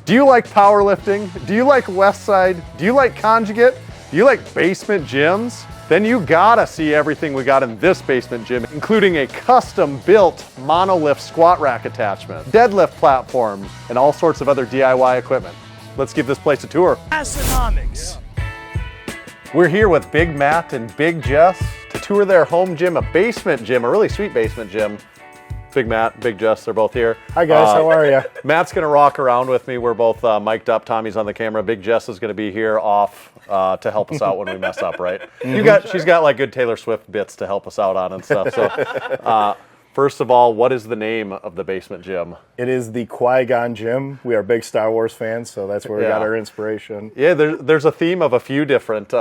Do you like powerlifting? Do you like Westside? Do you like Conjugate? Do you like basement gyms? Then you gotta see everything we got in this basement gym, including a custom-built monolift squat rack attachment, deadlift platforms, and all sorts of other DIY equipment. Let's give this place a tour. Massenomics. We're here with Big Matt and Big Jess to tour their home gym, a basement gym, a really sweet basement gym. Big Matt, Big Jess, they're both here. Hi guys, how are you? Matt's gonna rock around with me. We're both mic'd up. Tommy's on the camera. Big Jess is gonna be here off to help us out when we mess up, right? She's got like good Taylor Swift bits to help us out on and stuff. So, first of all, what is the name of the basement gym? It is the Qui-Gon Gym. We are big Star Wars fans, so that's where we got our inspiration. Yeah, there's a theme of a few different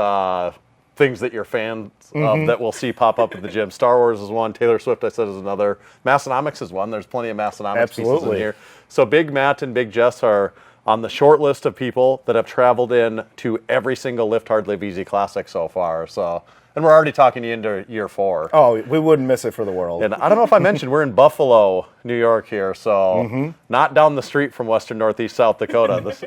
things that you're fans of that we'll see pop up at the gym. Star Wars is one. Taylor Swift, I said, is another. Massenomics is one. There's plenty of Massenomics pieces in here. So Big Matt and Big Jess are on the short list of people that have traveled in to every single Lift Hard, Live Easy Classic so far. So, and we're already talking you into year 4. Oh, we wouldn't miss it for the world. And I don't know if I mentioned, we're in Buffalo, New York here, so not down the street from Western Northeast South Dakota. This,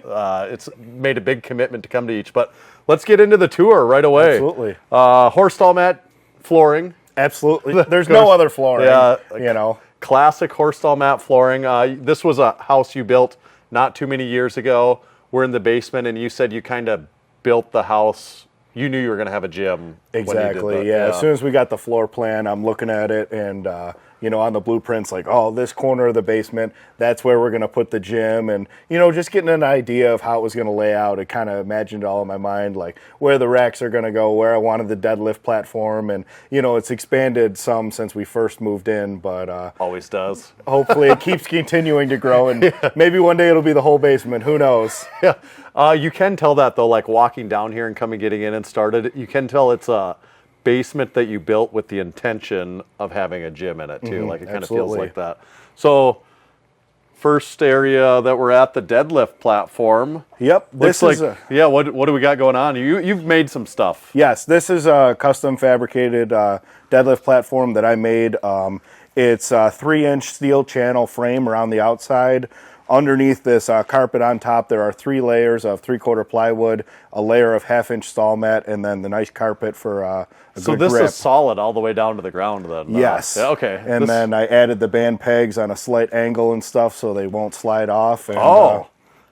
it's made a big commitment to come to each. But let's get into the tour right away. Absolutely. Horse stall mat flooring. Absolutely. There's no other flooring, you know. Classic horse stall mat flooring. This was a house you built not too many years ago. We're in the basement, and you said you kind of built the house. You knew you were going to have a gym. Exactly, yeah. As soon as we got the floor plan, I'm looking at it, and you know, on the blueprints, like, oh, this corner of the basement, that's where we're going to put the gym, and you know, just getting an idea of how it was going to lay out. I kind of imagined it all in my mind, like where the racks are going to go, where I wanted the deadlift platform, and you know, it's expanded some since we first moved in, but always does. Hopefully, it keeps continuing to grow, and maybe one day it'll be the whole basement. Who knows? Yeah. You can tell that though, like walking down here and getting in and started, you can tell it's a basement that you built with the intention of having a gym in it too. Like it kind of feels like that. So first area that we're at, the deadlift platform. Yep. Looks like, what do we got going on? You've made some stuff. Yes, this is a custom fabricated deadlift platform that I made. It's a 3-inch steel channel frame around the outside. Underneath this carpet on top, there are 3 layers of 3/4 plywood, a layer of 1/2-inch stall mat, and then the nice carpet for a good grip. So this is solid all the way down to the ground then? Yes. Yeah, okay. And then I added the band pegs on a slight angle and stuff so they won't slide off. And,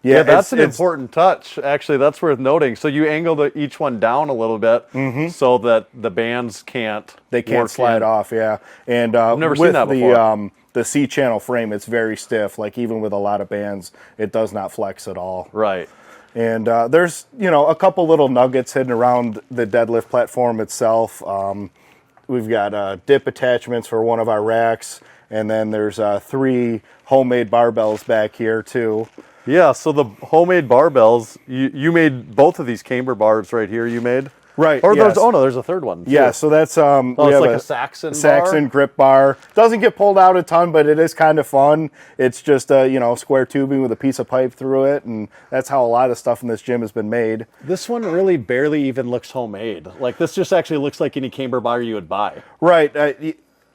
yeah, that's an important touch. Actually, that's worth noting. So you angled each one down a little bit so that the bands can't slide off, yeah. And I've never seen that before. The C-channel frame, it's very stiff. Like even with a lot of bands, it does not flex at all. Right. And there's, you know, a couple little nuggets hidden around the deadlift platform itself. We've got dip attachments for one of our racks, and then there's 3 homemade barbells back here too. Yeah, so the homemade barbells, you made both of these camber bars right here you made? Right. Or there's a third one too. Yeah, so that's we have like a Saxon grip bar. Doesn't get pulled out a ton, but it is kind of fun. It's just you know, square tubing with a piece of pipe through it, and that's how a lot of stuff in this gym has been made. This one really barely even looks homemade. Like this just actually looks like any camber bar you would buy. Right.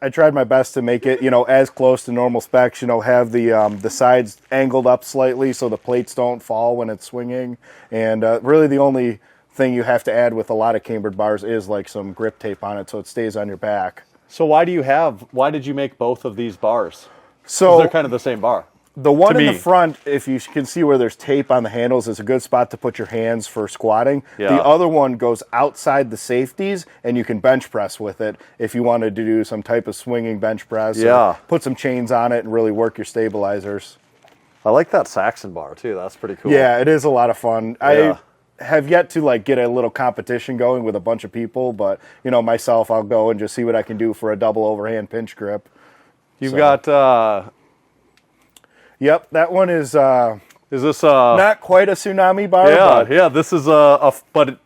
I tried my best to make it, you know, as close to normal specs. You know, have the sides angled up slightly so the plates don't fall when it's swinging, and really the only thing you have to add with a lot of cambered bars is like some grip tape on it so it stays on your back. So why did you make both of these bars? So they're kind of the same bar. The one in the front, if you can see where there's tape on the handles, is a good spot to put your hands for squatting. Yeah. The other one goes outside the safeties, and you can bench press with it if you wanted to do some type of swinging bench press. Yeah. Put some chains on it and really work your stabilizers. I like that Saxon bar too. That's pretty cool. Yeah, it is a lot of fun. Yeah. I have yet to like get a little competition going with a bunch of people, but you know, myself, I'll go and just see what I can do for a double overhand pinch grip. You've got yep, that one is this not quite a tsunami bar? Yeah, this is but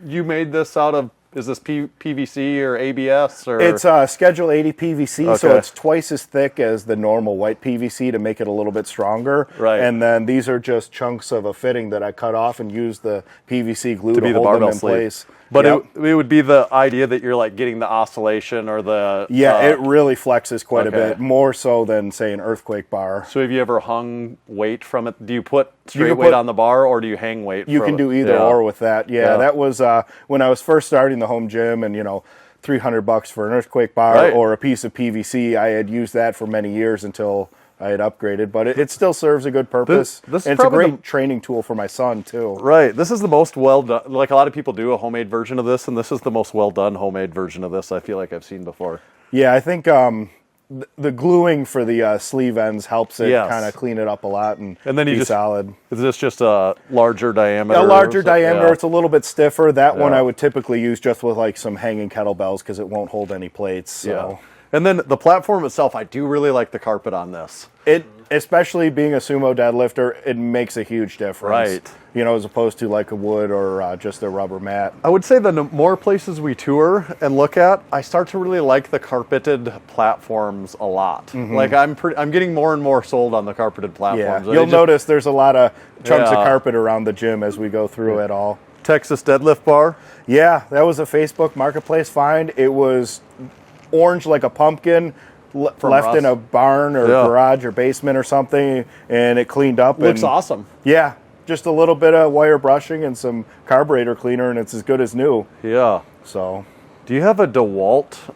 you made this out of, is this PVC or ABS? Or? It's Schedule 80 PVC, so it's twice as thick as the normal white PVC to make it a little bit stronger. Right. And then these are just chunks of a fitting that I cut off and used the PVC glue to hold them in place. But it would be the idea that you're like getting the oscillation or the... it really flexes quite a bit, more so than, say, an earthquake bar. So have you ever hung weight from it? Do you put straight weight on the bar, or do you hang weight? You can do either or with that. Yeah, that was when I was first starting the home gym, and, $300 for an earthquake bar or a piece of PVC. I had used that for many years until I had upgraded, but it still serves a good purpose. This and it's a great training tool for my son, too. Right. This is the most well done. Like, a lot of people do a homemade version of this, and this is the most well done homemade version of this I feel like I've seen before. Yeah, I think the gluing for the sleeve ends helps it kind of clean it up a lot and then be solid. Is this just a larger diameter? A larger diameter. It's a little bit stiffer. That one I would typically use just with like some hanging kettlebells because it won't hold any plates. So. Yeah. And then the platform itself, I do really like the carpet on this. Especially being a sumo deadlifter, it makes a huge difference. Right. As opposed to like a wood or just a rubber mat. I would say the more places we tour and look at, I start to really like the carpeted platforms a lot. Mm-hmm. Like I'm getting more and more sold on the carpeted platforms. Yeah. You'll notice there's a lot of chunks of carpet around the gym as we go through it all. Texas deadlift bar? Yeah, that was a Facebook Marketplace find. It was orange like a pumpkin, left in a barn or garage or basement or something, and it cleaned up. Looks awesome. Yeah, just a little bit of wire brushing and some carburetor cleaner, and it's as good as new. Yeah. So, do you have a DeWalt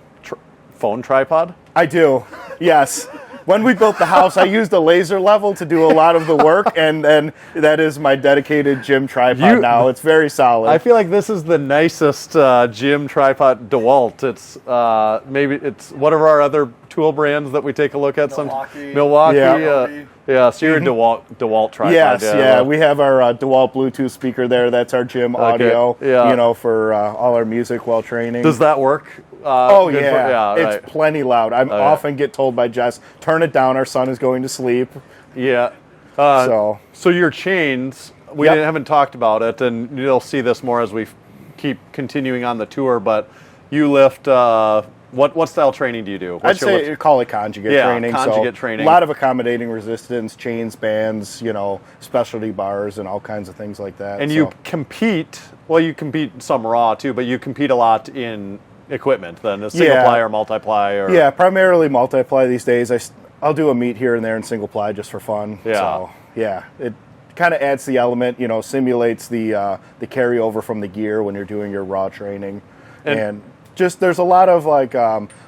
phone tripod? I do, yes. When we built the house, I used a laser level to do a lot of the work, and then that is my dedicated gym tripod now. It's very solid. I feel like this is the nicest gym tripod, DeWalt. It's maybe it's one of our other tool brands that we take a look at. Milwaukee. Yeah, so you're a DeWalt tripod. Yes, we have our DeWalt Bluetooth speaker there. That's our gym audio, for all our music while training. Does that work? It's plenty loud. I often get told by Jess, turn it down, our son is going to sleep. Yeah. So your chains, we haven't talked about it, and you'll see this more as we keep continuing on the tour, but you lift... What style training do you do? I'd say call it conjugate training. Conjugate training. A lot of accommodating resistance, chains, bands, specialty bars, and all kinds of things like that. And you compete. Well, you compete some raw too, but you compete a lot in equipment. Then a single ply or multiply. Or primarily multiply these days. I'll do a meet here and there in single ply just for fun. Yeah. So it kind of adds the element. Simulates the carryover from the gear when you're doing your raw training, and just there's a lot of like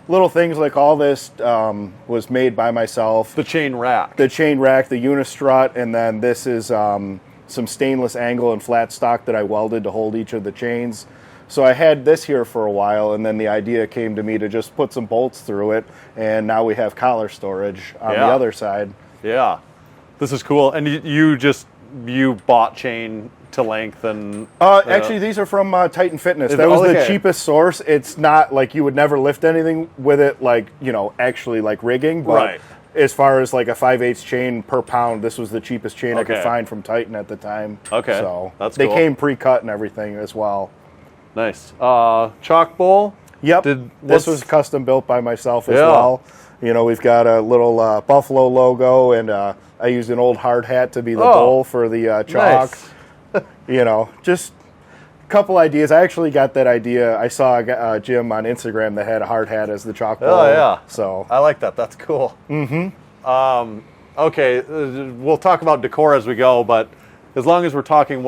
little things like all this was made by myself. The chain rack, the unistrut, and then this is some stainless angle and flat stock that I welded to hold each of the chains. So I had this here for a while, and then the idea came to me to just put some bolts through it, and now we have collar storage on the other side. Yeah, this is cool. And you bought chain to length and actually these are from Titan Fitness. That was the cheapest source. It's not like you would never lift anything with it, like actually like rigging, but as far as like a 5/8 chain per pound, this was the cheapest chain I could find from Titan at the time. So that's cool. They came pre-cut and everything as well. Nice. Chalk bowl. Yep. This was custom built by myself as well. We've got a little buffalo logo, and I used an old hard hat to be the bowl for the chalk. Nice. Just a couple ideas. I actually got that idea. I saw a gym on Instagram that had a hard hat as the chalk bowl. Oh, yeah. So I like that. That's cool. Mm-hmm. Okay, we'll talk about decor as we go, but as long as we're talking,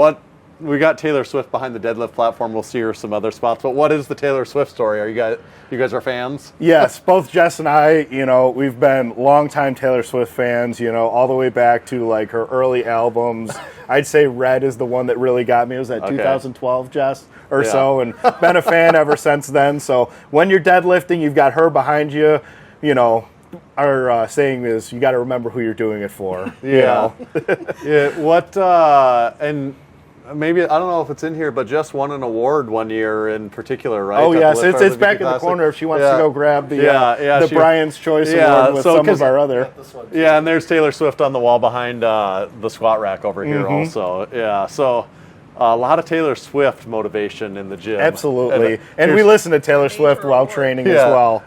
we got Taylor Swift behind the deadlift platform. We'll see her some other spots. But what is the Taylor Swift story? You guys are fans? Yes, both Jess and I, we've been longtime Taylor Swift fans, all the way back to like her early albums. I'd say Red is the one that really got me. It was that 2012, Jess, or so, and been a fan ever since then. So when you're deadlifting, you've got her behind you, our saying is you got to remember who you're doing it for. Yeah. And maybe, I don't know if it's in here, but Jess won an award one year in particular, right? Oh, yes. It's back in the corner if she wants to go grab the Brian's Choice Award with some of our other. Yeah, and there's Taylor Swift on the wall behind the squat rack over here also. Yeah, so a lot of Taylor Swift motivation in the gym. Absolutely. And we listen to Taylor Swift while training as well.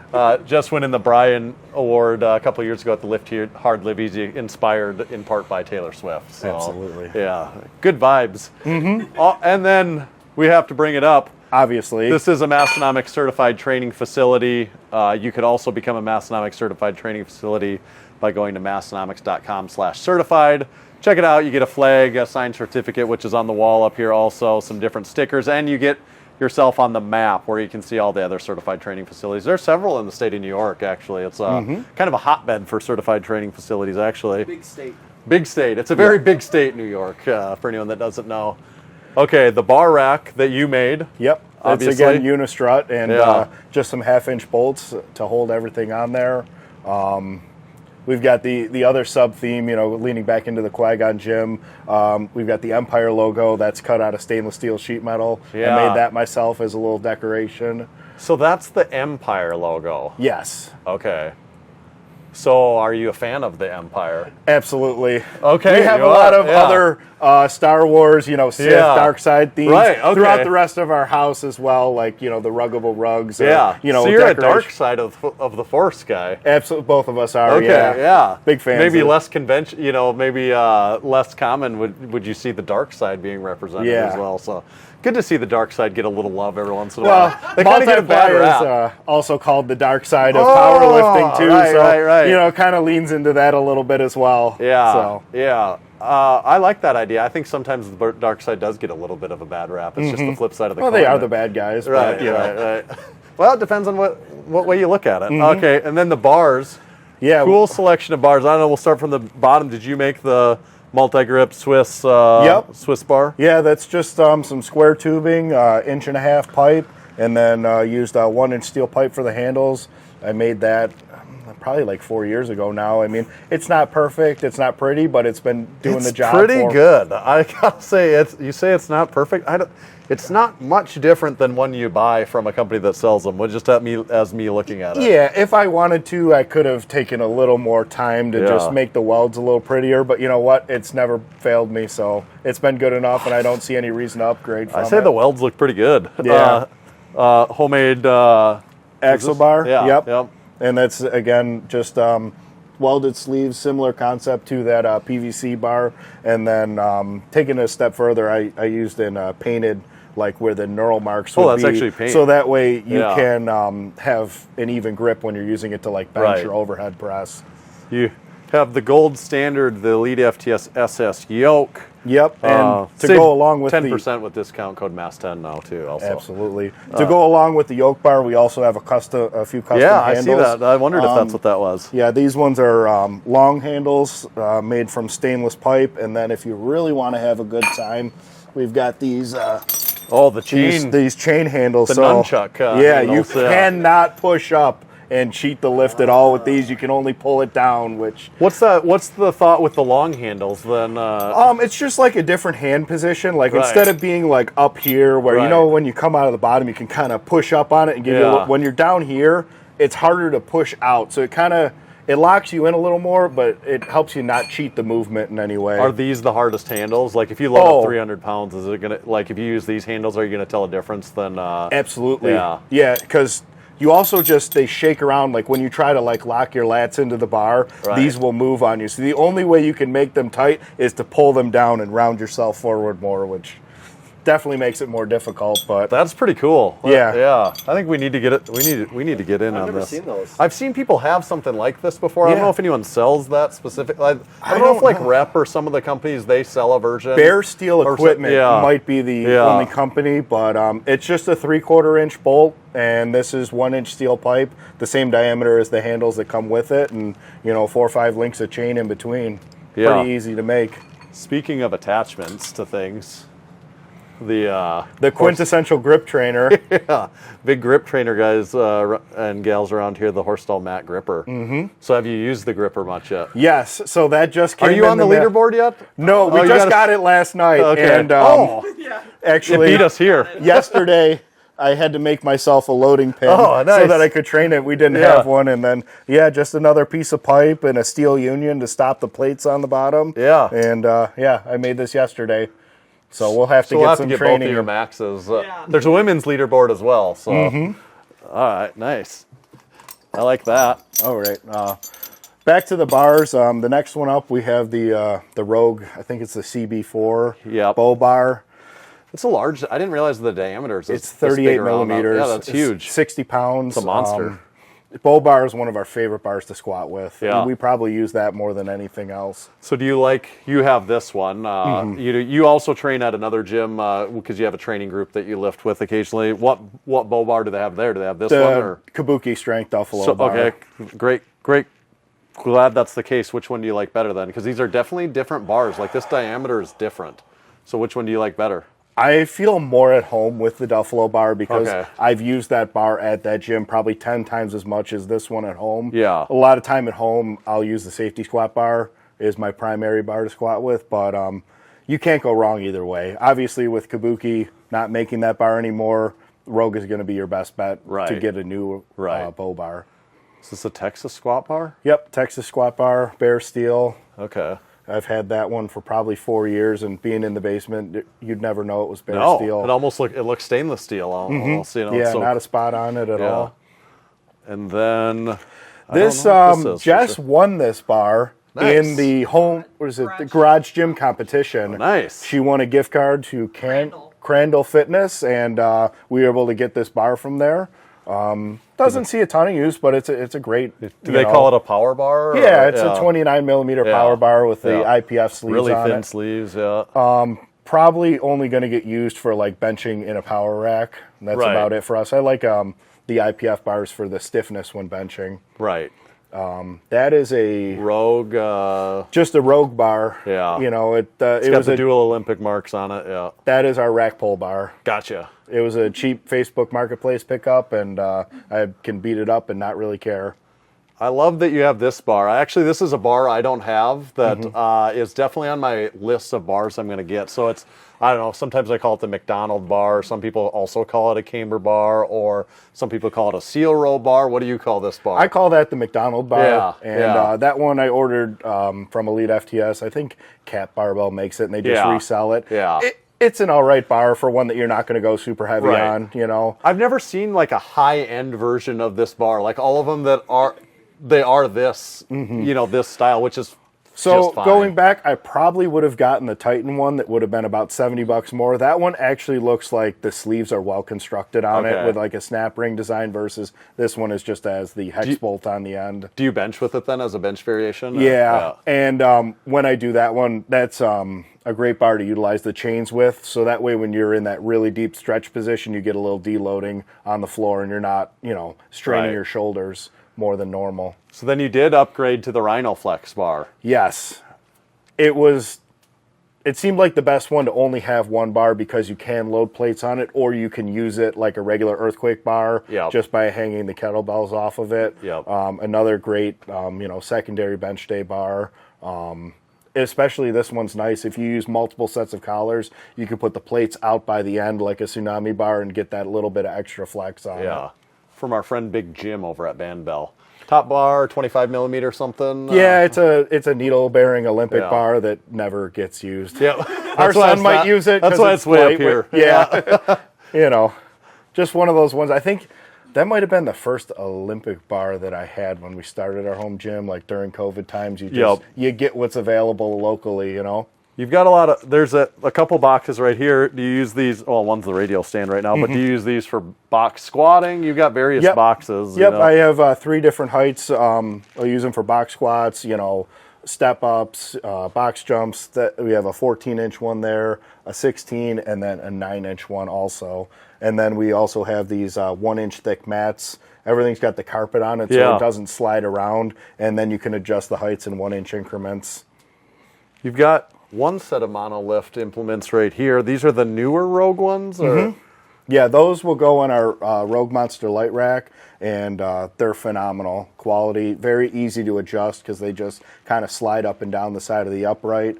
Just winning the Brian Award a couple of years ago at the Lift Here, Hard Live Easy, inspired in part by Taylor Swift. So, absolutely. Yeah, good vibes. Mm-hmm. And then we have to bring it up. obviously. This is a Massenomics certified training facility. You could also become a Massenomics certified training facility by going to massenomics.com/certified. Check it out. You get a flag, a signed certificate, which is on the wall up here also, some different stickers, and you get yourself on the map where you can see all the other certified training facilities. There's several in the state of New York, actually. It's kind of a hotbed for certified training facilities, actually. Big state. Big state. It's a very big state, New York, for anyone that doesn't know. Okay, the bar rack that you made. Yep. Obviously. It's again unistrut and just some 1/2-inch bolts to hold everything on there. We've got the other sub theme, leaning back into the Qui-Gon Jinn. We've got the Empire logo that's cut out of stainless steel sheet metal. Yeah. I made that myself as a little decoration. So that's the Empire logo. Yes. Okay. So are you a fan of the Empire? Absolutely. Okay. We have a lot of other Star Wars, Sith, dark side themes throughout the rest of our house as well, like, the ruggable rugs. Yeah. So you're a dark side of the Force guy. Absolutely. Both of us are, Okay, yeah. Big fans. Maybe less convention, maybe less common would you see the dark side being represented as well. So good to see the dark side get a little love every once in a while. They kind of get a bad rap. Is also called the dark side of powerlifting too. Right. Kind of leans into that a little bit as well. Yeah. So. Yeah. I like that idea. I think sometimes the dark side does get a little bit of a bad rap. It's just the flip side of the coin. Well, they are the bad guys. Right, but, right. Well, it depends on what way you look at it. Okay, and then the bars. Yeah. Cool selection of bars. I don't know, we'll start from the bottom. Did you make the multi-grip Swiss Swiss bar? Yeah, that's just some square tubing, 1.5-inch pipe, and then used a 1-inch steel pipe for the handles. I made that probably like 4 years ago now. I mean, it's not perfect, it's not pretty, but it's been doing the job. It's pretty good. I gotta say, you say it's not perfect. It's not much different than one you buy from a company that sells them. Just as me looking at it. Yeah, if I wanted to, I could have taken a little more time to just make the welds a little prettier. But you know what? It's never failed me, so it's been good enough, and I don't see any reason to upgrade from it. I say the welds look pretty good. Yeah. Homemade axle bar. Yeah. Yep. And that's, again, just welded sleeves, similar concept to that PVC bar. And then taking it a step further, I used and painted like where the knurl marks would be. Oh, that's actually paint. So that way you can have an even grip when you're using it to like bench or overhead press. You have the gold standard, the EliteFTS SS yoke. Yep, and to go along with 10% with discount code MASS10 now too. Also, absolutely. To go along with the yoke bar, we also have a few custom handles. I see that. I wondered if that's what that was. Yeah, these ones are long handles made from stainless pipe, and then if you really want to have a good time, we've got these. The chain. These chain handles. The nunchuck. You cannot push up and cheat the lift at all with these. You can only pull it down, which... What's the thought with the long handles then? It's just like a different hand position. Like instead of being like up here where, when you come out of the bottom, you can kind of push up on it and give you when you're down here, it's harder to push out. So it locks you in a little more, but it helps you not cheat the movement in any way. Are these the hardest handles? Like if you load up 300 pounds, is it going to, like if you use these handles, are you going to tell a difference then? Absolutely. Yeah, because... You also they shake around, like when you try to like lock your lats into the bar, these will move on you. So the only way you can make them tight is to pull them down and round yourself forward more, which definitely makes it more difficult. But that's pretty cool. Yeah. I think we need to get it. We need to get in on this. I've never seen those. I've seen people have something like this before. I don't know if anyone sells that specific. I don't know if like Rep or some of the companies they sell a version. Bare Steel Equipment might be the only company, but it's just a 3/4-inch bolt. And this is 1-inch steel pipe, the same diameter as the handles that come with it, and 4 or 5 links of chain in between. Pretty easy to make. Speaking of attachments to things, the quintessential grip trainer. Big grip trainer guys and gals around here, the Horstall Matt gripper. Mm-hmm. So have you used the gripper much yet? Yes. So that just came. Are you on the leaderboard yet? No, we just got it last night. Okay. And actually, it beat us here yesterday. I had to make myself a loading pin so that I could train it. We didn't have one. And then, just another piece of pipe and a steel union to stop the plates on the bottom. Yeah. And, I made this yesterday. So we'll have to get some training. Both of your maxes. There's a women's leaderboard as well. So, all right, nice. I like that. All right. Back to the bars. The next one up, we have the Rogue. I think it's the CB4 bow bar. It's a large. I didn't realize the diameter is It's 38 around. millimeters. Yeah, that's huge. 60 pounds. It's a monster. Bow bar is one of our favorite bars to squat with. Yeah. We probably use that more than anything else. So do you have this one. You also train at another gym because you have a training group that you lift with occasionally. What bow bar do they have there? Do they have this one? Or? Kabuki strength buffalo bar. Okay, great. Glad that's the case. Which one do you like better then? Because these are definitely different bars. Like this diameter is different. So which one do you like better? I feel more at home with the Duffalo bar because I've used that bar at that gym probably 10 times as much as this one at home. Yeah. A lot of time at home, I'll use the safety squat bar is my primary bar to squat with, but you can't go wrong either way. Obviously, with Kabuki not making that bar anymore, Rogue is going to be your best bet to get a new bow bar. Is this a Texas squat bar? Yep, Texas squat bar, bare steel. Okay. I've had that one for probably 4 years, and being in the basement, you'd never know it was bare steel. It almost looks stainless steel. Almost, not a spot on it at all. And then Jess won this bar in the the garage gym competition. Oh, nice. She won a gift card to Crandall Fitness, and we were able to get this bar from there. Doesn't see a ton of use, but it's a great. Do they call it a power bar? Yeah, it's a 29 millimeter power bar with the IPF sleeves really on it. thin sleeves. Yeah. Probably only going to get used for like benching in a power rack. That's about it for us. I like the IPF bars for the stiffness when benching. Right. That is a Rogue. Just a Rogue bar. Yeah. It's got the dual Olympic marks on it. Yeah. That is our rack pull bar. Gotcha. It was a cheap Facebook Marketplace pickup, and I can beat it up and not really care. I love that you have this bar. This is a bar I don't have that is definitely on my list of bars I'm going to get. So it's, I don't know, sometimes I call it the McDonald bar. Some people also call it a camber bar, or some people call it a seal row bar. What do you call this bar? I call that the McDonald bar. Yeah, and that one I ordered from EliteFTS. I think Cap Barbell makes it, and they just resell it. Yeah. It's an all right bar for one that you're not going to go super heavy on, I've never seen like a high-end version of this bar. Like all of them that are this, this style, which is so just fine. Going back, I probably would have gotten the Titan one that would have been about $70 more. That one actually looks like the sleeves are well constructed on it with like a snap ring design versus this one is just as the hex bolt on the end. Do you bench with it then as a bench variation? Yeah. And when I do that one, that's a great bar to utilize the chains with. So that way when you're in that really deep stretch position, you get a little deloading on the floor and you're not, straining your shoulders more than normal. So then you did upgrade to the RhinoFlex bar. Yes. It seemed like the best one to only have one bar because you can load plates on it, or you can use it like a regular earthquake bar just by hanging the kettlebells off of it. Yep. Another great, secondary bench day bar. Especially this one's nice. If you use multiple sets of collars, you can put the plates out by the end like a tsunami bar and get that little bit of extra flex on it. Yeah. From our friend Big Jim over at Band Bell. Top bar, 25 millimeter something. Yeah, it's a needle bearing Olympic bar that never gets used. Yeah, our son might use it. That's why it's way up here. Yeah, just one of those ones. I think that might have been the first Olympic bar that I had when we started our home gym, like during COVID times. You get what's available locally, You've got there's a couple boxes right here. Do you use these? Well, one's the radial stand right now, but do you use these for box squatting? You've got various boxes. Yep, I have 3 different heights. I'll use them for box squats, step ups, box jumps. We have a 14-inch one there, a 16, and then a 9-inch one also. And then we also have these 1-inch thick mats. Everything's got the carpet on it, so it doesn't slide around. And then you can adjust the heights in 1-inch increments. You've got one set of monolift implements right here. These are the newer Rogue ones? Or? Yeah, those will go on our Rogue Monster light rack, and they're phenomenal quality. Very easy to adjust because they just kind of slide up and down the side of the upright.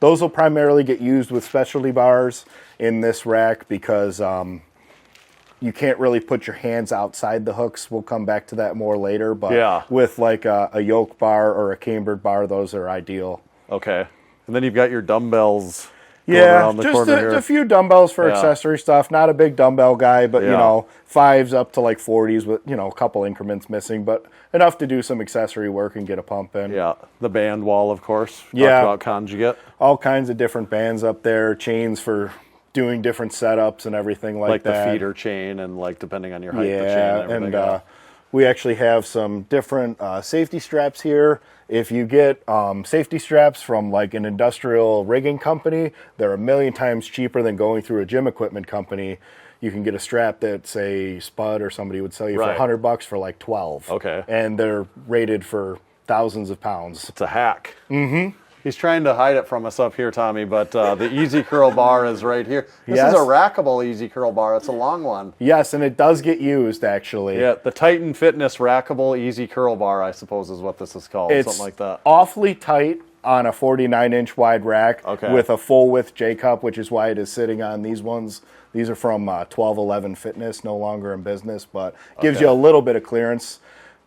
Those will primarily get used with specialty bars in this rack because you can't really put your hands outside the hooks. We'll come back to that more later. But with like a yoke bar or a cambered bar, those are ideal. Okay. And then you've got your dumbbells going around the corner here. Just a few dumbbells for accessory stuff. Not a big dumbbell guy, but, 5s up to like 40s with, a couple increments missing, but enough to do some accessory work and get a pump in. Yeah. The band wall, of course. Yeah. Talked about Conjugate. All kinds of different bands up there. Chains for doing different setups and everything like that. Like the feeder chain and like depending on your height, the chain and everything. And we actually have some different safety straps here. If you get safety straps from like an industrial rigging company, they're 1,000,000 times cheaper than going through a gym equipment company. You can get a strap that, say, Spud or somebody would sell you for $100 for like 12. Okay. And they're rated for thousands of pounds. It's a hack. Mm-hmm. He's trying to hide it from us up here, Tommy, but the Easy Curl bar is right here. This is a rackable Easy Curl bar. It's a long one. Yes, and it does get used, actually. Yeah, the Titan Fitness rackable Easy Curl bar, I suppose, is what this is called. It's something like that. Awfully tight on a 49-inch wide rack with a full-width J-cup, which is why it is sitting on these ones. These are from 1211 Fitness, no longer in business, but gives you a little bit of clearance.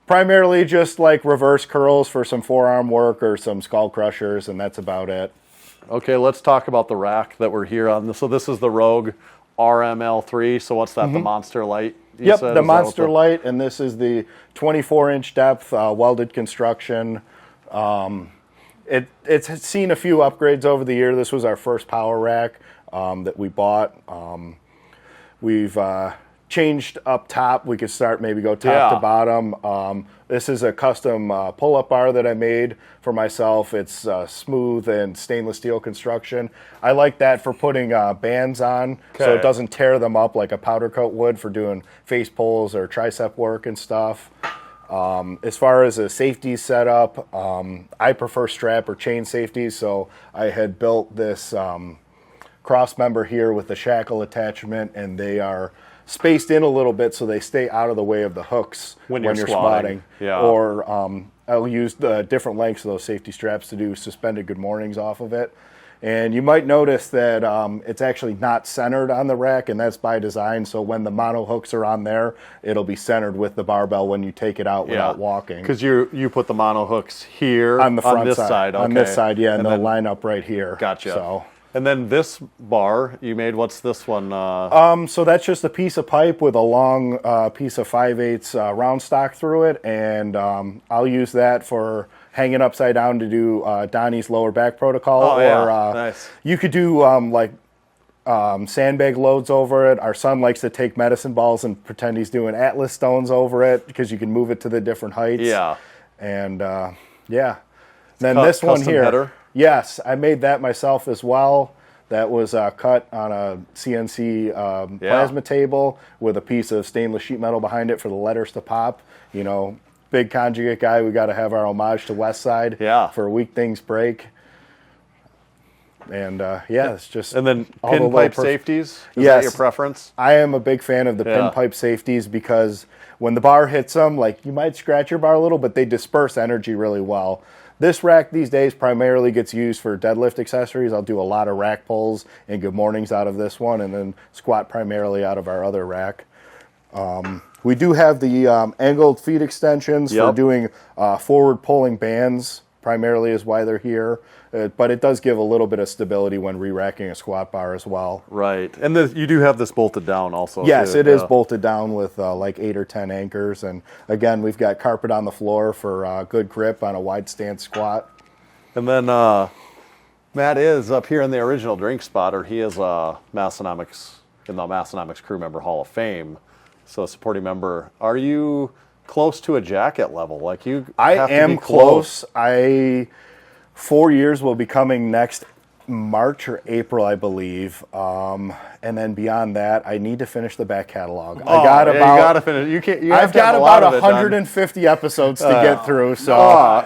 Primarily just like reverse curls for some forearm work or some skull crushers, and that's about it. Okay, let's talk about the rack that we're here on. So this is the Rogue RML3. So what's that, the Monster Light? Yep, the Monster Light, and this is the 24-inch depth welded construction. It's seen a few upgrades over the year. This was our first power rack that we bought. We've changed up top. We could start maybe go top to bottom. This is a custom pull-up bar that I made for myself. It's smooth and stainless steel construction. I like that for putting bands on so it doesn't tear them up like a powder coat would for doing face pulls or tricep work and stuff. As far as a safety setup, I prefer strap or chain safeties, so I had built this cross member here with the shackle attachment, and they are spaced in a little bit so they stay out of the way of the hooks when you're squatting. Yeah. Or I'll use the different lengths of those safety straps to do suspended good mornings off of it. And you might notice that it's actually not centered on the rack, and that's by design. So when the mono hooks are on there, it'll be centered with the barbell when you take it out without walking. Because you put the mono hooks here on the front on this side. On this side, and they'll line up right here. Gotcha. So. And then this bar you made, what's this one? So that's just a piece of pipe with a long piece of 5/8 round stock through it, and I'll use that for hanging upside down to do Donnie's lower back protocol. Nice. You could do sandbag loads over it. Our son likes to take medicine balls and pretend he's doing Atlas stones over it because you can move it to the different heights. Yeah. And then this one here. Header? Yes, I made that myself as well. That was cut on a CNC plasma table with a piece of stainless sheet metal behind it for the letters to pop. You know, big Conjugate guy, we got to have our homage to Westside for Weak Things Break. And it's just... And then pinpipe safeties? Is that your preference? I am a big fan of the pinpipe safeties because when the bar hits them, like you might scratch your bar a little, but they disperse energy really well. This rack these days primarily gets used for deadlift accessories. I'll do a lot of rack pulls and good mornings out of this one, and then squat primarily out of our other rack. We do have the angled feet extensions for doing forward pulling bands, primarily is why they're here. But it does give a little bit of stability when re-racking a squat bar as well. Right. And you do have this bolted down also. Yes, it is bolted down with like 8 or 10 anchors. And again, we've got carpet on the floor for good grip on a wide stance squat. And then Matt is up here in the original drink spotter. He is Massenomics in the Massenomics Crew Member Hall of Fame. So a supporting member. Are you close to a jacket level? Like I am close. 4 years will be coming next March or April, I believe. And then beyond that, I need to finish the back catalog. You got to finish. I've got about 150 episodes to get through. So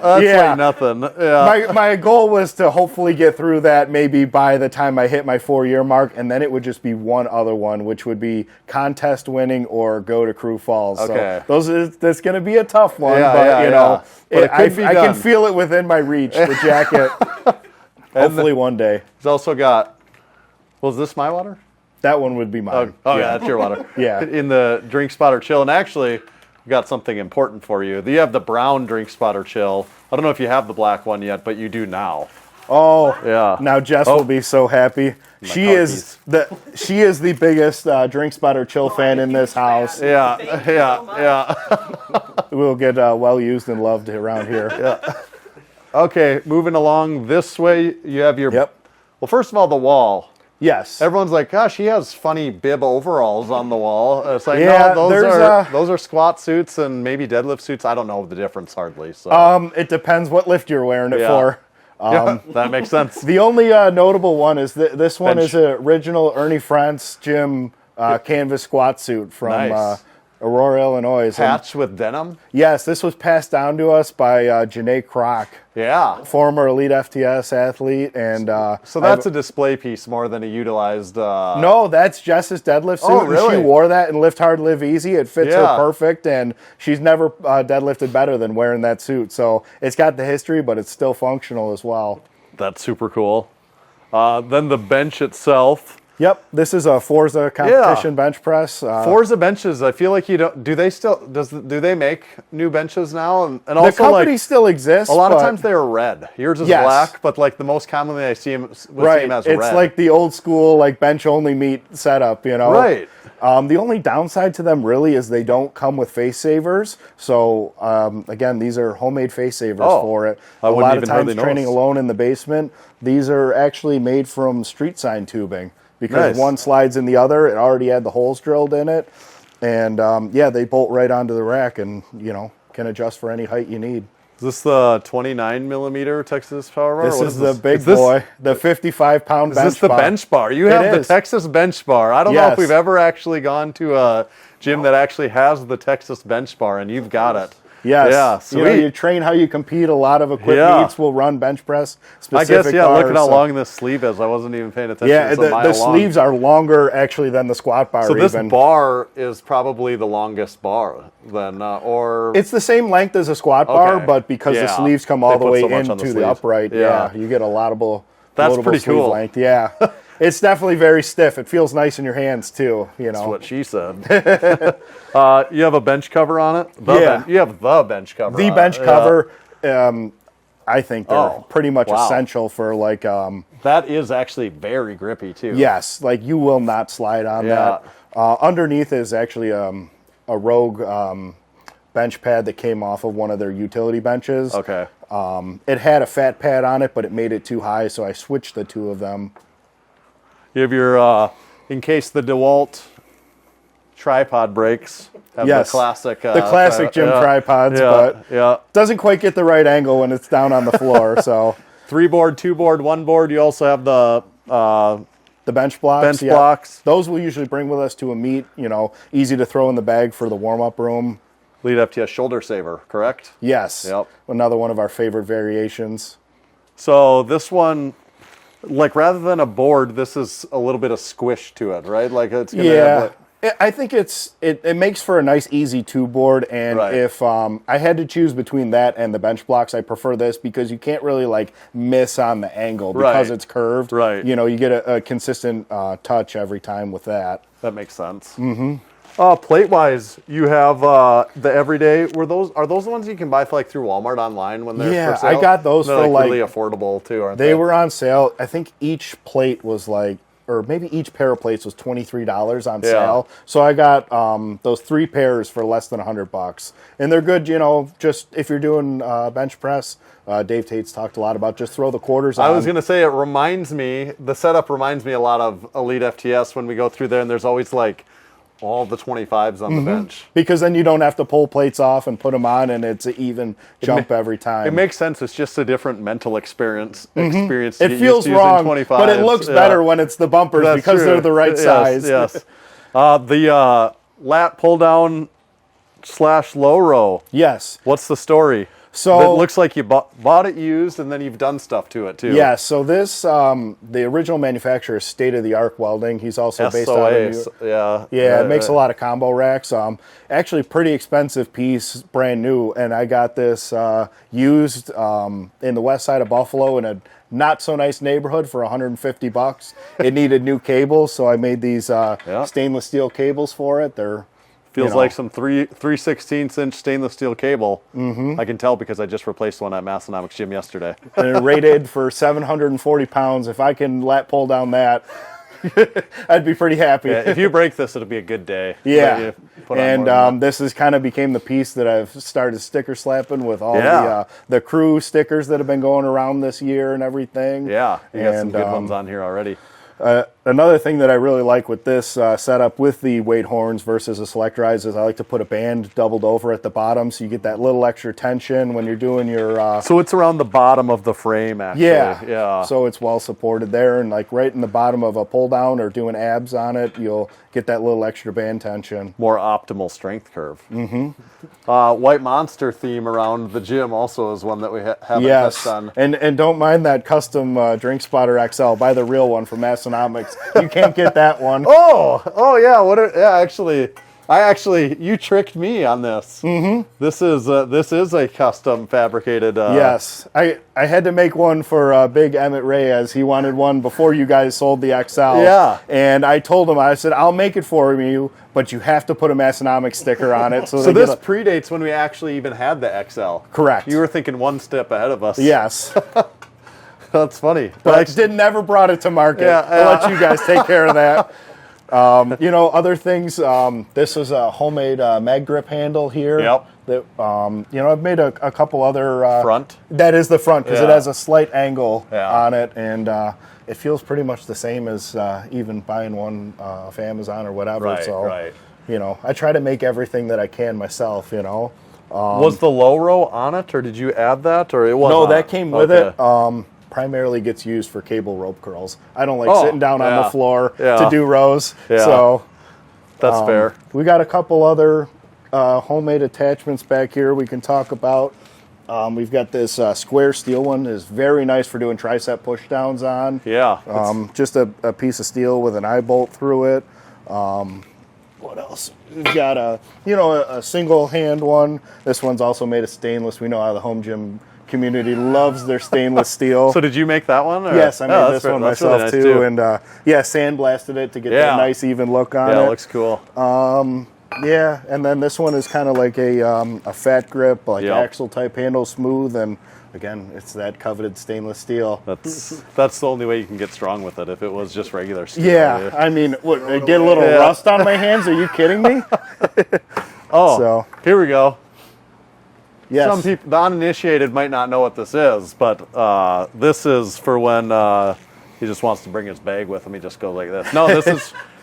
that's like nothing. Yeah. My goal was to hopefully get through that maybe by the time I hit my 4-year mark, and then it would just be one other one, which would be contest winning or go to Crew Falls. Okay. So that's going to be a tough one, but I can feel it within my reach, the jacket. Hopefully one day. He's also got, was this my water? That one would be mine. Yeah, that's your water. Yeah. In the Drink Spotter Chill. And actually, we got something important for you. You have the brown Drink Spotter Chill. I don't know if you have the black one yet, but you do now. Oh, yeah. Now Jess will be so happy. She is the biggest Drink Spotter Chill fan in this house. Yeah. We'll get well used and loved around here. Yeah. Okay, moving along this way, you have your... Yep. Well, first of all, the wall. Yes. Everyone's like, gosh, he has funny bib overalls on the wall. It's like, Yeah, no, those are squat suits and maybe deadlift suits. I don't know the difference hardly. So. It depends what lift you're wearing it for. Yeah, that makes sense. The only notable one is this one Bench. is an original Ernie France gym canvas squat suit from Nice. Aurora, Illinois. Patch with denim? Yes, this was passed down to us by Janae Kroc, Yeah. former EliteFTS athlete. And So that's a display piece more than a utilized... No, that's Jess's deadlift suit. Oh, really? She wore that in Lift Hard, Live Easy. It fits her Yeah. perfect, and she's never deadlifted better than wearing that suit. So it's got the history, but it's still functional as well. That's super cool. Then the bench itself. Yep, this is a Forza competition bench press. Forza benches, I feel like you don't... Do they make new benches now? And The also, company still exists. a lot of but- times they are red. Yours is Yes. black, but like the most commonly I see them Right, as it's red. like the old school like bench only meat setup, you know. Right. The only downside to them really is they don't come with face savers. So again, these are homemade face savers for it. I A wouldn't lot of even times hardly training notice. alone in the basement, these are actually made from street sign tubing because Nice. one slides in the other. It already had the holes drilled in it, and they bolt right onto the rack, and can adjust for any height you need. Is this the 29 millimeter Texas Power Bar? This What is the big Is this- boy, the 55-pound Is bench this the bar. bench bar? You have the is. Texas bench bar. I don't know Yes. if we've ever actually gone to a gym that actually has the Texas bench bar, and you've got it. Yes. Yeah, sweet. You train how you compete. A lot of equip meets will run bench press I specific guess, yeah, bars, look at how so- long this sleeve is. I wasn't even paying attention. Yeah, It's a mile the long. sleeves are longer actually than the squat bar. So this even. bar is probably the longest bar then, or... It's the same length as a squat bar, Okay. but because the Yeah. sleeves come They all the put way so much on the into the sleeves. upright, Yeah. you get a loadable That's loadable pretty sleeve cool. length. Yeah. It's definitely very stiff. It feels nice in your hands too, That's what she said. You have a bench cover on it? You have the bench cover The on bench it. cover, I think they're Oh, pretty much wow. essential for like That is actually very grippy, too. yes, like you will not slide on Yeah. that. Underneath is actually a Rogue bench pad that came off of one of their utility benches. Okay. It had a fat pad on it, but it made it too high, so I switched the two of them. You have your, in case the DeWalt tripod breaks, have Yes. the classic... The classic gym tripods, but doesn't quite get the right angle when it's down on the floor. So 3-board, 2-board, 1-board. You also have the bench blocks. bench blocks. Those we'll usually bring with us to a meet. Easy to throw in the bag for the warm-up room. EliteFTS shoulder saver, correct? Yes. Yep. Another one of our favorite variations. So this one, like rather than a board, this is a little bit of squish to it, right? Like it's gonna have I think it makes for a nice easy two board, and Right. if I had to choose between that and the bench blocks, I prefer this because you can't really like miss on the angle because Right. it's curved. Right. You get a consistent touch every time with that. that makes sense. Mm-hmm. Plate wise, you have the everyday. Are those the ones you can buy for, like through Walmart online when they're Yeah, for sale? I got those They're for, like- really affordable too, aren't they? They were on sale. I think each plate was like, or maybe each pair of plates was $23 on sale. So I got those 3 pairs for less than $100, and they're good. Just if you're doing bench press. Dave Tate's talked a lot about just throw the quarters on. I was gonna say the setup reminds me a lot of EliteFTS when we go through there, and there's always like all the 25s on the bench. Because then you don't have to pull plates off and put them on, and it's an even jump every time. It makes sense. It's just a different mental experience. To It get feels used to using wrong, 25s. but it looks better when it's the bumpers That's because true. they're the right Yes, size. Yes. The lat pull down / low row. Yes. What's the story? So it looks like you bought it used, and then you've done stuff to it too. Yeah, so this, the original manufacturer is state-of-the-art welding. He's also based out of New York. Yeah, it makes a lot of combo racks. Actually, pretty expensive piece, brand new. And I got this used in the west side of Buffalo in a not so nice neighborhood for $150. It needed new cables, so I made these stainless steel cables for it. They're Feels like some 3/16" stainless steel cable. Mm-hmm. I can tell because I just replaced one at Massenomics gym yesterday. and rated for 740 pounds. If I can lat pull down that, I'd be pretty happy. Yeah, if you break this, it'll be a good day. Yeah, Put on and more than that. this has kind of became the piece that I've started sticker slapping with all Yeah. the crew stickers that have been going around this year and everything. Yeah, you got some And, good ones on here already. another thing that I really like with this setup with the weight horns versus the select rise is I like to put a band doubled over at the bottom so you get that little extra tension when you're doing your... So it's around the bottom of the frame, actually. Yeah. So it's well supported there, and like right in the bottom of a pull down or doing abs on it, you'll get that little extra band tension. More optimal strength curve. White Monster theme around the gym also is one that we haven't touched on. And don't mind that custom Drink Spotter XL. Buy the real one from Massenomics. You can't get that one. Oh yeah. Actually, you tricked me on this. This is a custom fabricated. Yes, I had to make one for Big Emmett Reyes. He wanted one before you guys sold the XL. Yeah. And I told him, I said, I'll make it for you, but you have to put a Massenomics sticker on it. So this predates when we actually even had the XL. Correct. You were thinking one step ahead of us. Yes. That's funny. But I never brought it to market. Yeah, I'll let you guys take care of that. Other things, this is a homemade mag grip handle here. Yep. That, I've made a couple other... front? That is the front, because it has a slight angle on it, and it feels pretty much the same as even buying one off Amazon or whatever. Right. I try to make everything that I can myself, Was the low row on it, or did you add that, or it wasn't? No, that came with it. Primarily gets used for cable rope curls. I don't like sitting down on the floor to do rows. Yeah. So that's fair. We got a couple other homemade attachments back here we can talk about. We've got this square steel one. Is very nice for doing tricep push downs on. Yeah. Just a piece of steel with an eye bolt through it. What else? We've got a single hand one. This one's also made of stainless. We know how the home gym community loves their stainless steel. So did you make that one? Or? Yes, I made this one myself really nice too. And sandblasted it to get that nice even look on it. Yeah, it looks cool. And then this one is kind of like a fat grip, like axle type handle, smooth, and again, it's that coveted stainless steel. That's the only way you can get strong with it. If it was just regular steel. Yeah, I mean, what, I get a little rust on my hands? Are you kidding me? So here we go. Yes. Some people, the uninitiated, might not know what this is, but this is for when he just wants to bring his bag with him. He just goes like this. No,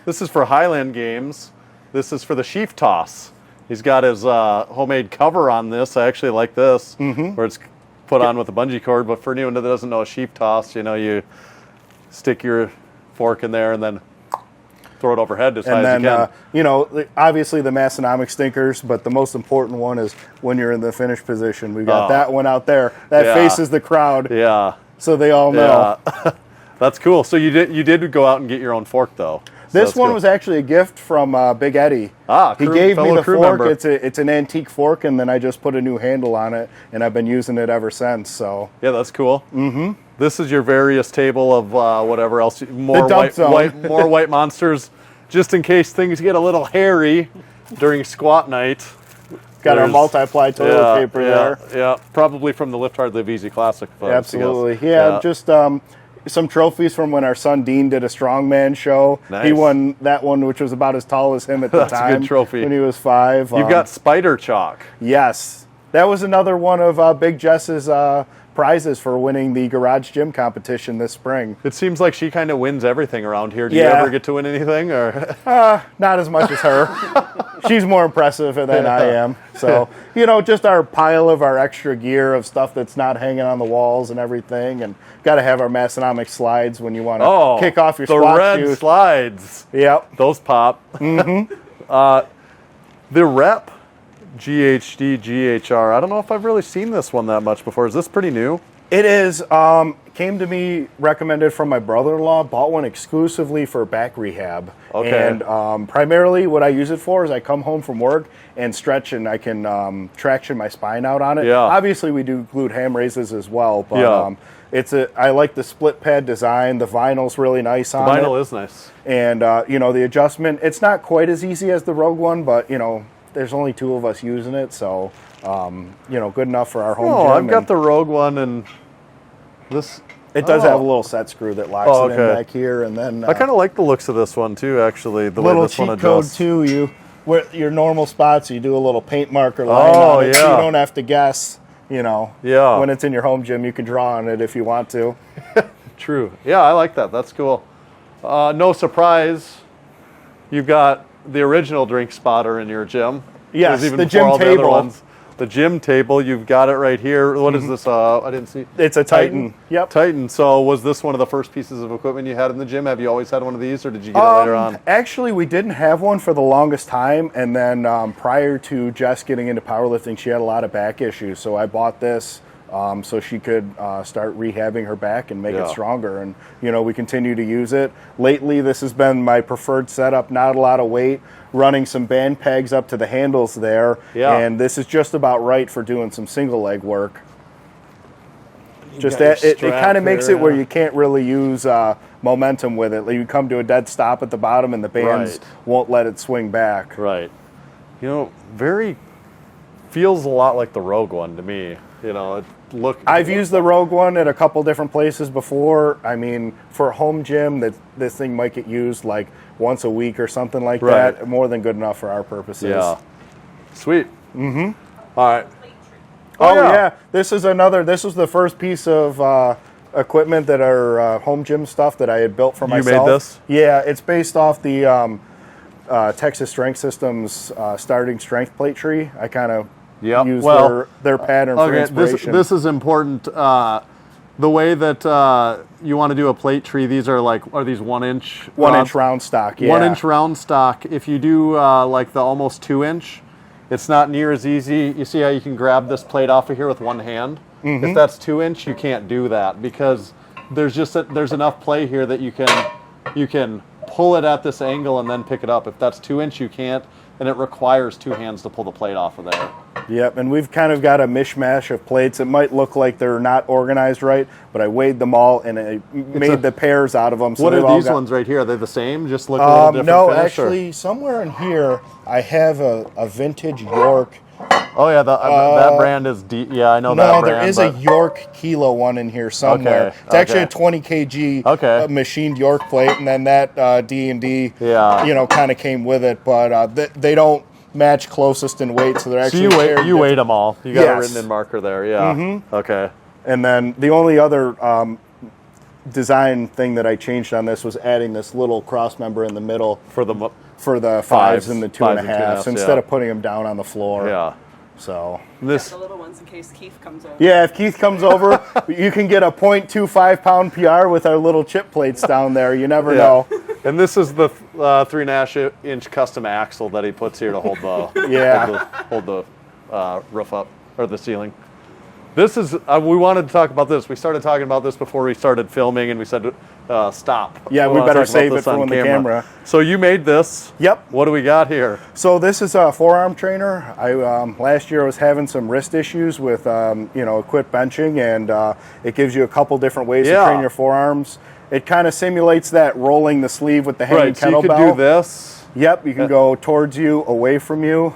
this is for Highland Games. This is for the sheaf toss. He's got his homemade cover on this. I actually like this, where it's put on with a bungee cord. But for anyone that doesn't know a sheaf toss, you stick your fork in there and then throw it overhead as high as you can. Obviously the Massenomics stinkers, but the most important one is when you're in the finish position. We've got that one out there. That faces the crowd. Yeah. So they all know. Yeah. That's cool. So you did go out and get your own fork, though. This one was actually a gift from Big Eddie. He gave me the fork. Member. It's an antique fork, and then I just put a new handle on it, and I've been using it ever since. So yeah, that's cool. This is your various table of whatever else. More white monsters, just in case things get a little hairy during squat night. Got our multiply toilet paper there. Yeah, probably from the Lift Hard Live Easy Classic. Folks, absolutely. Just some trophies from when our son Dean did a strongman show. Nice. He won that one, which was about as tall as him at the That's time. A good trophy. When he was 5. You've got spider chalk. Yes. That was another one of Big Jess's prizes for winning the garage gym competition this spring. It seems like she kind of wins everything around here. Do you ever get to win anything? Or not as much as her. She's more impressive than I am. So, just our pile of our extra gear of stuff that's not hanging on the walls and everything. And got to have our Massenomics slides when you want to kick off your squat shoes. The red slides. Yep. Those pop. The Rep GHD GHR. I don't know if I've really seen this one that much before. Is this pretty new? It is. Came to me recommended from my brother-in-law. Bought one exclusively for back rehab. Okay. And primarily what I use it for is I come home from work and stretch, and I can traction my spine out on it. Yeah. Obviously we do glute ham raises as well, but I like the split pad design. The vinyl's really nice on it. The vinyl is nice. And the adjustment, it's not quite as easy as the Rogue one, but there's only 2 of us using it, so good enough for our home gym. I've got the Rogue one, and this. It does have a little set screw that locks it in back here, and then I kind of like the looks of this one too. Actually, the little way this one cheat code adjusts. too. Your normal spots, you do a little paint marker line on it, so you don't have to guess. When it's in your home gym, you can draw on it if you want to. True. Yeah, I like that. That's cool. no surprise, you've got the original drink spotter in your gym. Yes, the gym table. The gym table, you've got it right here. What is this? I didn't see. It's a Titan. Yep. Titan. So was this one of the first pieces of equipment you had in the gym? Have you always had one of these, or did you get it later on? Actually, we didn't have one for the longest time. And then prior to Jess getting into powerlifting, she had a lot of back issues. So I bought this so she could start rehabbing her back and make it stronger. And, we continue to use it. Lately, this has been my preferred setup. Not a lot of weight. Running some band pegs up to the handles there. Yeah. And this is just about right for doing some single leg work. Just that it kind of makes it where you can't really use momentum with it. Like you come to a dead stop at the bottom and the bands won't let it swing back. Right. Feels a lot like the Rogue one to me. I've used the Rogue one at a couple different places before. I mean, for a home gym, this thing might get used like once a week or something like that. More than good enough for our purposes. Yeah. Sweet. Mm-hmm. All right. Oh yeah. This was the first piece of equipment that our home gym stuff that I had built for myself. You made this? Yeah, it's based off the Texas Strength Systems starting strength plate tree. I kind of use their pattern for inspiration. This is important. The way that you want to do a plate tree, these are these 1 inch? 1 inch round stock, yeah. 1 inch round stock. If you do like the almost 2 inch, it's not near as easy. You see how you can grab this plate off of here with one hand? Mm-hmm. If that's 2 inch, you can't do that because there's enough play here that you can pull it at this angle and then pick it up. If that's 2 inch, you can't, and it requires two hands to pull the plate off of there. Yep, and we've kind of got a mishmash of plates. It might look like they're not organized right, but I weighed them all and I made the pairs out of them. So what are these ones right here? Are they the same? Just look a little different? No, actually, somewhere in here I have a vintage York. Oh yeah, that brand is I know that brand. No, there is a York Kilo one in they somewhere. It's actually a 20 kg machined York plate, and then that D&D, kind of came with it, but they don't match closest in weight, so they're actually. So you weighed them all. You got it written in marker there, yeah. Mm-hmm. Okay. And then the only other design thing that I changed on this was adding this little cross member in the middle for the fives and the 2.5s instead of putting them down on the floor. Yeah. So the little ones in case Keith comes over. Yeah, if Keith comes over, you can get a 0.25 pound PR with our little chip plates down there. You never know. And this is the 3.5 inch custom axle that he puts here to hold the roof up or the ceiling. This is we wanted to talk about this. We started talking about this before we started filming, and we said stop. Yeah, we better save it for when the camera. So you made this. Yep. What do we got here? So this is a forearm trainer. Last year I was having some wrist issues with quit benching, and it gives you a couple different ways to train your forearms. It kind of simulates that rolling the sleeve with the hanging kettlebell. So you could do this. Yep, you can go towards you, away from you.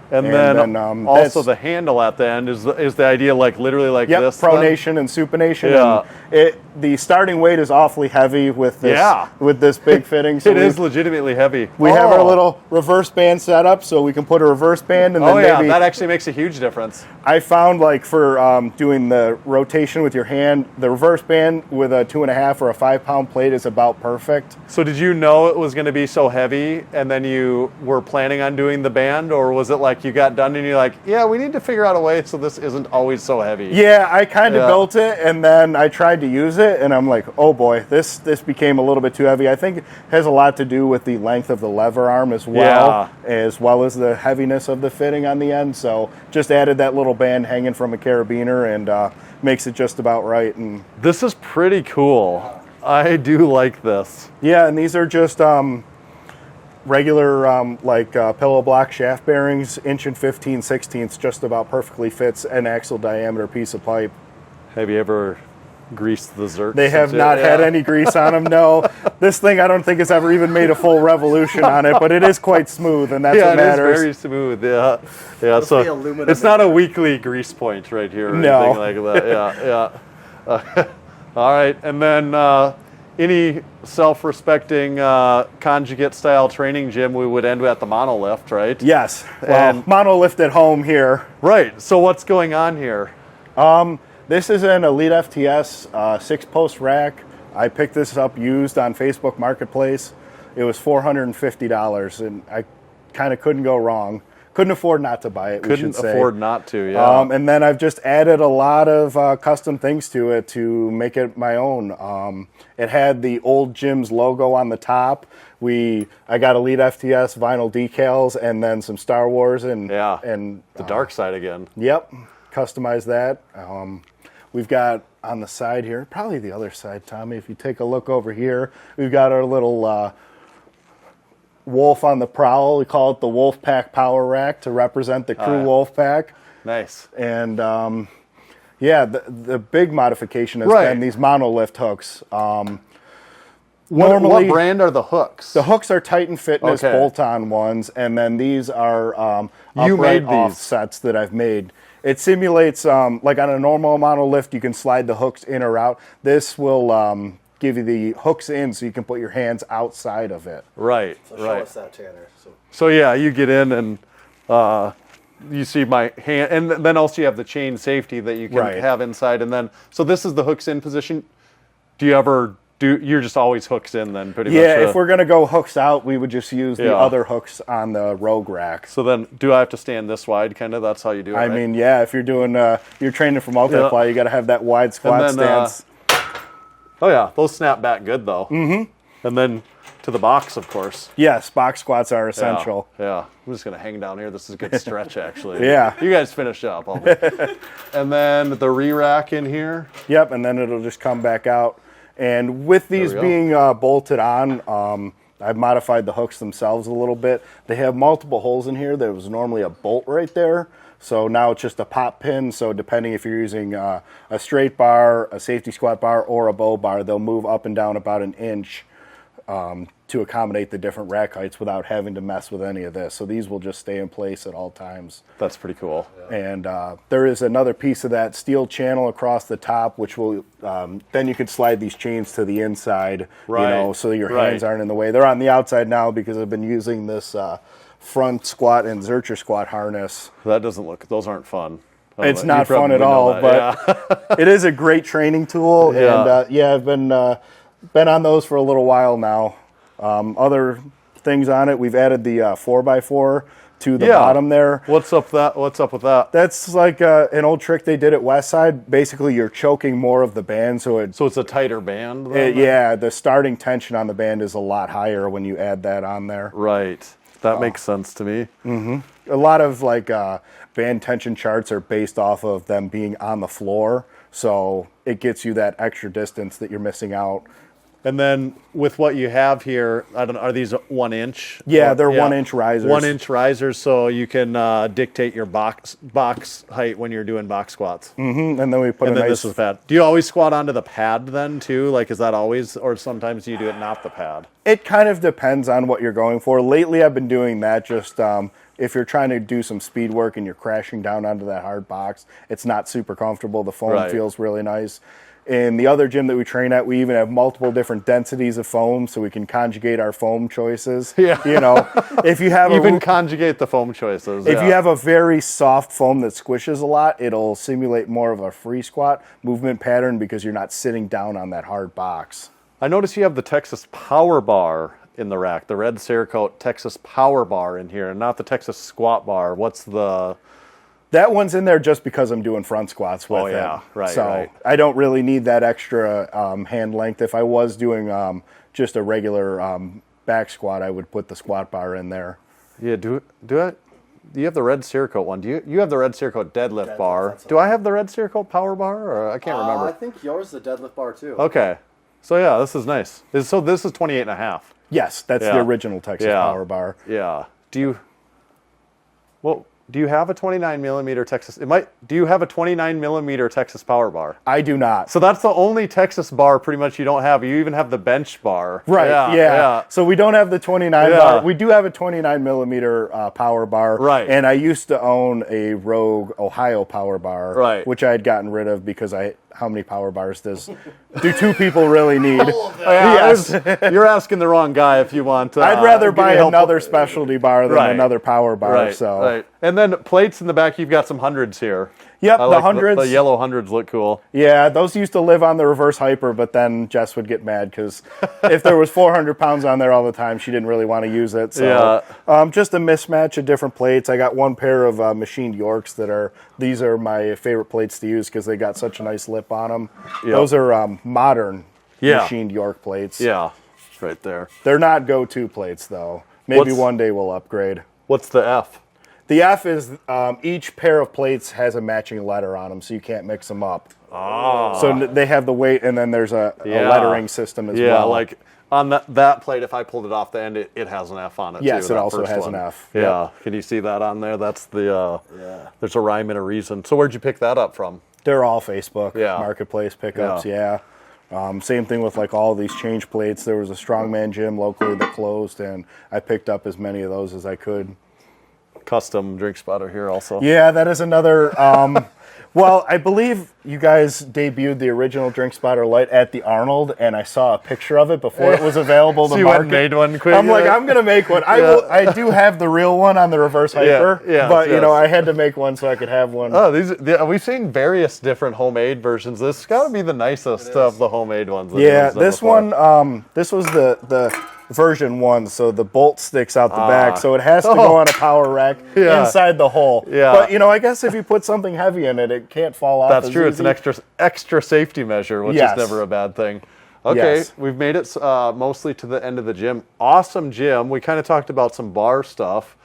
And then also the handle at the end is the idea literally like this. Pronation and supination. Yeah. And the starting weight is awfully heavy with this big fitting. So it is legitimately heavy. We have our little reverse band set up, so we can put a reverse band and then that actually makes a huge difference. I found for doing the rotation with your hand, the reverse band with a 2.5 or a 5 pound plate is about perfect. So did you know it was going to be so heavy, and then you were planning on doing the band, or was it like you got done and you're like, yeah, we need to figure out a way so this isn't always so heavy? Yeah, I kind of built it, and then I tried to use it, and I'm like, oh boy, this became a little bit too heavy. I think it has a lot to do with the length of the lever arm as well as the heaviness of the fitting on the end. So just added that little band hanging from a carabiner, and makes it just about right. And this is pretty cool. I do like this. Yeah, and these are just regular pillow block shaft bearings, 1 15/16, just about perfectly fits an axle diameter piece of pipe. Have you ever greased the Zerks? They have not had any grease on them, no. This thing I don't think has ever even made a full revolution on it, but it is quite smooth, and that's what matters. It is very smooth, yeah. So it's not a weekly grease point right here or anything like that. Yeah. All right, and then any self-respecting conjugate-style training gym, we would end at the monolift, right? Yes. Well, monolift at home here. Right. So what's going on here? This is an EliteFTS 6-post rack I picked this up used on Facebook Marketplace. It was $450, and I kind of couldn't go wrong. Couldn't afford not to buy it, we should say. Couldn't afford not to, yeah. And then I've just added a lot of custom things to it to make it my own. It had the old gym's logo on the top. I got EliteFTS vinyl decals and then some Star Wars and the dark side again. Yep, customized that. We've got on the side here, probably the other side, Tommy. If you take a look over here, we've got our little wolf on the prowl. We call it the Wolf Pack Power Rack to represent the crew Wolf Pack. Nice. And the big modification has been these monolift hooks. Normally, what brand are the hooks? The hooks are Titan Fitness bolt-on ones, and then these are upright offsets that I've made. It simulates, like on a normal monolift, you can slide the hooks in or out. This will give you the hooks in so you can put your hands outside of it. Right, so show us that, Tanner. So yeah, you get in and you see my hand, and then also you have the chain safety that you can have inside. And then, so this is the hooks in position. Do you ever you're just always hooks in then pretty much? Yeah, if we're going to go hooks out, we would just use the other hooks on the Rogue rack. So then, do I have to stand this wide, kind of? That's how you do it, I mean, yeah, if you're doing, you're training for multiply, you got to have that wide squat stance. Oh yeah, those snap back good though. Mm-hmm. And then to the box, of course. Yes, box squats are essential. Yeah. I'm just gonna hang down here. This is a good stretch, actually. Yeah. You guys finish up. And then the re-rack in here. Yep, and then it'll just come back out. And with these being bolted on, I've modified the hooks themselves a little bit. They have multiple holes in here. There was normally a bolt right there. So now it's just a pop pin. So depending if you're using a straight bar, a safety squat bar, or a bow bar, they'll move up and down about an inch to accommodate the different rack heights without having to mess with any of this. So these will just stay in place at all times. That's pretty cool. Yeah. And there is another piece of that steel channel across the top, which will then you could slide these chains to the inside, so your hands aren't in the way. They're on the outside now because I've been using this front squat and Zercher squat harness. That doesn't look, those aren't fun. It's not fun at all, but it is a great training tool. Yeah. And I've been on those for a little while now. Other things on it, we've added the 4x4 to the bottom there. What's up with that? That's like an old trick they did at Westside. Basically, you're choking more of the band, so it's a tighter band. The starting tension on the band is a lot higher when you add that on there. Right. That makes sense to me. Mm-hmm. A lot of band tension charts are based off of them being on the floor, so it gets you that extra distance that you're missing out. And then with what you have here, I don't know, are these 1 inch? Yeah, they're 1 inch risers. 1 inch risers, so you can dictate your box height when you're doing box squats. Mm-hmm. And then we put this is the pad. Do you always squat onto the pad then too? Like, is that always, or sometimes you do it not the pad? It kind of depends on what you're going for. Lately, I've been doing that just if you're trying to do some speed work and you're crashing down onto that hard box, it's not super comfortable. The foam feels really nice. In the other gym that we train at, we even have multiple different densities of foam, so we can conjugate our foam choices. Yeah. If you have conjugate the foam choices. If you have a very soft foam that squishes a lot, it'll simulate more of a free squat movement pattern because you're not sitting down on that hard box. I notice you have the Texas Power Bar in the rack, the red Cerakote Texas Power Bar in here, and not the Texas Squat Bar. What's the... That one's in there just because I'm doing front squats with it. Right. So I don't really need that extra hand length. If I was doing just a regular back squat, I would put the squat bar in there. Yeah, do you have the red Cerakote one? Do you have the red Cerakote deadlift bar? Do I have the red Cerakote power bar? Or I can't remember. I think yours is the deadlift bar too. Okay. So yeah, this is nice. So this is 28.5. Yes, that's the original Texas power bar. Yeah. Do you have a 29 millimeter Texas? Do you have a 29 millimeter Texas Power Bar? I do not. So that's the only Texas bar pretty much you don't have. You even have the bench bar. Right. Yeah. So we don't have the 29 bar. We do have a 29 millimeter power bar. Right. And I used to own a Rogue Ohio power bar. Right. Which I had gotten rid of because how many power bars do 2 people really need? Yes. You're asking the wrong guy if you want. I'd rather buy another specialty bar than another power bar. Right. And then plates in the back, you've got some hundreds here. Yep, I the like hundreds. The yellow hundreds look cool. Yeah, those used to live on the reverse hyper, but then Jess would get mad because if there was 400 pounds on there all the time, she didn't really want to use it. So just a mismatch of different plates. I got one pair of machined Yorks these are my favorite plates to use because they got such a nice lip on them. Yep. Those are modern machined York plates. Yeah, right there. They're not go-to plates, though. Maybe one day we'll upgrade. What's the F? The F is each pair of plates has a matching letter on them, so you can't mix them up. Oh. So they have the weight, and then there's a lettering system as well. Yeah, like on that plate, if I pulled it off the end, it has an F on it, yes, too. Yes, it also has an F. Yeah. Yep. Can you see that on there? That's the, there's a rhyme and a reason. So where'd you pick that up from? They're all Facebook marketplace pickups, same thing with like all these change plates. There was a strongman gym locally that closed, and I picked up as many of those as I could. Custom drink spotter here also. Yeah, that is another. Well, I believe you guys debuted the original Drink Spotter Light at the Arnold, and I saw a picture of it before it was available to market. Made one quick. I'm like, I'm going to make one. I do have the real one on the reverse hyper, but you know, I had to make one so I could have one. Oh, we've seen various different homemade versions. This has got to be the nicest of the homemade ones. Yeah, this one, this was the version 1, so the bolt sticks out the back, so it has to go on a power rack inside the hole. Yeah. But, you know, I guess if you put something heavy in it, it can't fall off. That's true. Easy. It's an extra safety measure, which is never a bad thing. Okay, we've made it mostly to the end of the gym. Awesome gym. We kind of talked about some bar stuff.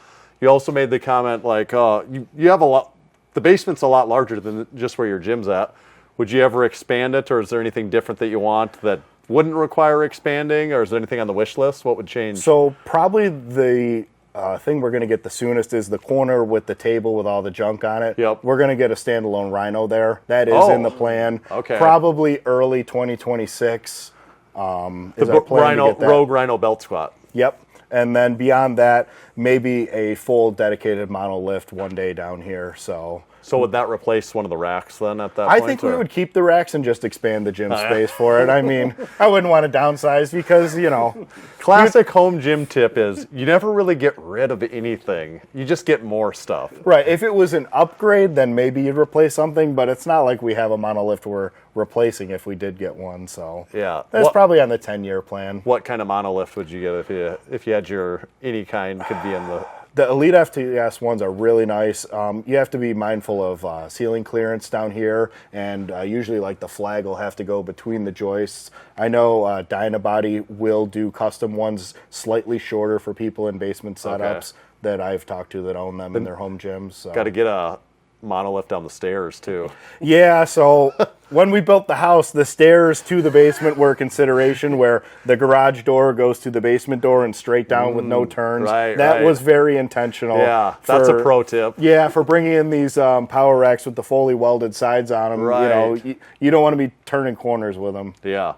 You also made the comment like, you have a lot, the basement's a lot larger than just where your gym's at. Would you ever expand it, or is there anything different that you want that wouldn't require expanding, or is there anything on the wish list? What would change? So probably the thing we're going to get the soonest is the corner with the table with all the junk on it. Yep. We're going to get a standalone Rhino there. That is in the plan. Okay. Probably early 2026 is our plan to get that. Rogue Rhino belt squat. Yep. And then beyond that, maybe a full dedicated monolift one day down here. So would that replace one of the racks then at that point? I think we would keep the racks and just expand the gym space for it. I mean, I wouldn't want to downsize because, you know. Classic home gym tip is you never really get rid of anything. You just get more stuff. Right. If it was an upgrade, then maybe you'd replace something, but it's not like we have a monolift we're replacing if we did get one. So that's probably on the 10-year plan. What kind of monolift would you get if you had your any kind could be in the... The EliteFTS ones are really nice. You have to be mindful of ceiling clearance down here, and usually like the flag will have to go between the joists. I know Dynabody will do custom ones slightly shorter for people in basement setups that I've talked to that own them in their home gyms. So. Got to get a monolift down the stairs too. Yeah, so when we built the house, the stairs to the basement were a consideration, where the garage door goes to the basement door and straight down with no turns. That was very intentional. Yeah, that's a pro tip. Yeah, for bringing in these power racks with the fully welded sides on them. Right. You know, you don't want to be turning corners with them. Yeah,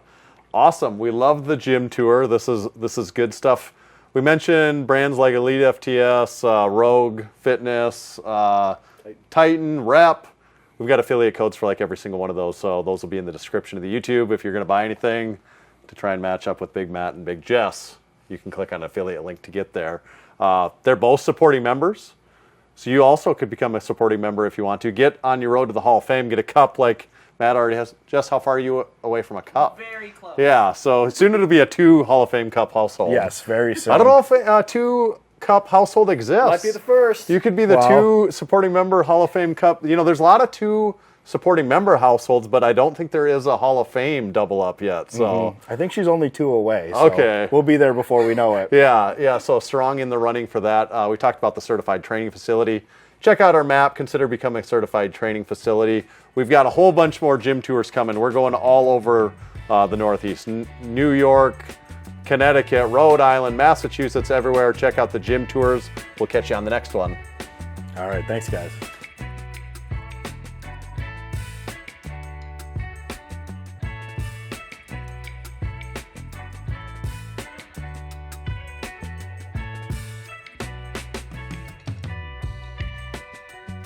awesome. We love the gym tour. This is good stuff. We mentioned brands like EliteFTS, Rogue Fitness, Titan, Rep. We've got affiliate codes for like every single one of those, so those will be in the description of the YouTube. If you're going to buy anything to try and match up with Big Matt and Big Jess, you can click on the affiliate link to get there. They're both supporting members, so you also could become a supporting member if you want to. Get on your road to the Hall of Fame, get a cup like Matt already has. Jess, how far are you away from a cup? Very close. Yeah, so soon it'll be a 2 Hall of Fame cup household. Yes, very soon. I don't know if 2 cup household exists. Might be the first. You could be the 2 supporting member Hall of Fame cup. You know, there's a lot of 2 supporting member households, but I don't think there is a Hall of Fame double up yet. So I think she's only 2 away. So okay. We'll be there before we know it. Yeah, so strong in the running for that. We talked about the certified training facility. Check out our map. Consider becoming a certified training facility. We've got a whole bunch more gym tours coming. We're going all over the Northeast. New York, Connecticut, Rhode Island, Massachusetts, everywhere. Check out the gym tours. We'll catch you on the next one. All right, thanks, guys.